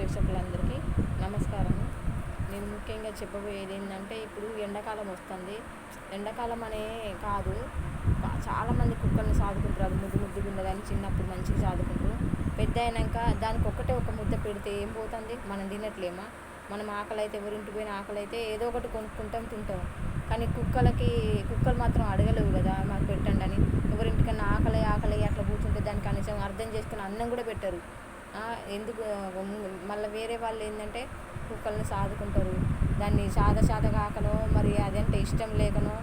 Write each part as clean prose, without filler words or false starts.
ప్రేక్షకులందరికీ నమస్కారం. నేను ముఖ్యంగా చెప్పబోయేది ఏంటంటే, ఇప్పుడు ఎండాకాలం వస్తుంది. ఎండాకాలం అనే కాదు, చాలామంది కుక్కల్ని సాదుకుంటారు. అది ముద్దు ముద్దుగా ఉన్నదని చిన్నప్పుడు మంచిగా సాదుకుంటారు. పెద్ద అయినాక దానికి ఒక్కటే ఒక ముద్ద పెడితే ఏం పోతుంది? మనం తినట్లేమా? మనం ఆకలి అయితే, ఎవరింటికి పోయిన ఆకలి అయితే ఏదో ఒకటి కొనుక్కుంటాం, తింటాం. కానీ కుక్కలు మాత్రం అడగలేవు కదా, మాకు పెట్టండి అని. ఎవరింటికన్నా ఆకలి ఆకలి అట్లా కూర్చుంటే దానికి కనీసం అర్థం చేసుకుని అన్నం కూడా పెట్టరు. ఎందుకు? మళ్ళీ వేరే వాళ్ళు ఏంటంటే కుక్కల్ని సాదుకుంటారు. దాన్ని సాద కాకనో మరి అదంటే ఇష్టం లేకనో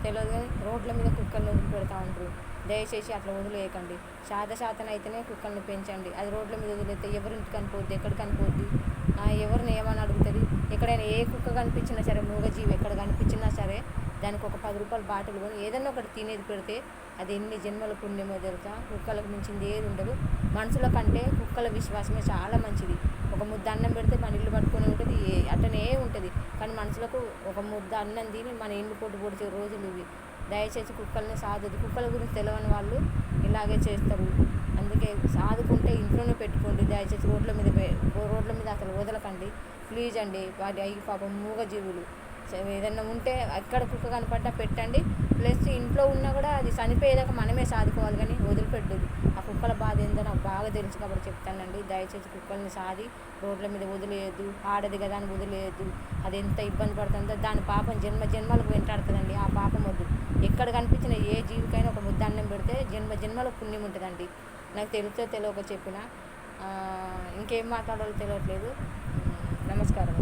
తెలియదు, కానీ రోడ్ల మీద కుక్కల్ని వదిలిపెడతా ఉంటారు. దయచేసి అట్లా వదిలేయకండి. శాతనైతేనే కుక్కల్ని పెంచండి. అది రోడ్ల మీద వదిలేస్తే ఎవరింటికి అనిపోద్ది, ఎక్కడికి అనిపోద్ది, ఎవరిని ఏమని అడుగుతుంది? ఎక్కడైనా ఏ కుక్క కనిపించినా సరే, మూగజీవి ఎక్కడ కనిపించినా సరే, దానికి ఒక 10 రూపాయల బాటిల్ కొని ఏదన్నా ఒకటి తినేది పెడితే అది ఎన్ని జన్మల పుణ్యమో తెలుసా. కుక్కలకు మించింది ఏది ఉండదు. మనుషుల కంటే కుక్కల విశ్వాసమే చాలా మంచిది. ఒక ముద్ద అన్నం పెడితే మన ఇల్లు పట్టుకొని ఉంటుంది, అట్టనే ఉంటుంది. కానీ మనుషులకు ఒక ముద్ద అన్నం తిని మన ఇల్లు పొడిచే రోజులు ఇవి. దయచేసి కుక్కల్ని సాదదు. కుక్కల గురించి తెలియని వాళ్ళు ఇలాగే చేస్తారు. అందుకే సాదుకుంటే ఇంట్లోనే పెట్టుకోండి. దయచేసి రోడ్ల మీద అసలు వదలకండి ప్లీజ్ అండి. వాటి పాపం మూగజీవులు. ఏదన్నా ఉంటే ఎక్కడ కుక్క కనపడ్డా పెట్టండి. ప్లస్ ఇంట్లో ఉన్నా కూడా అది చనిపోయేదాకా మనమే సాదుకోవాలి, కానీ వదిలిపెట్టదు. ఆ కుక్కల బాధ ఏందో నాకు బాగా తెలుసు కాబట్టి చెప్తానండి. దయచేసి కుక్కల్ని సాది రోడ్ల మీద వదిలేయద్దు. ఆడది కదా అని వదిలేయద్దు. అది ఎంత ఇబ్బంది పడుతుందో దాని పాపం జన్మలకు వెంటాడుతుందండి. ఆ పాపం వద్దు. ఎక్కడ కనిపించిన ఏ జీవికైనా ఒక ముద్ద అన్నం పెడితే జన్మల పుణ్యం ఉంటుందండి. నాకు తెలియక చెప్పిన ఇంకేం మాట్లాడాలో తెలియట్లేదు. నమస్కారం.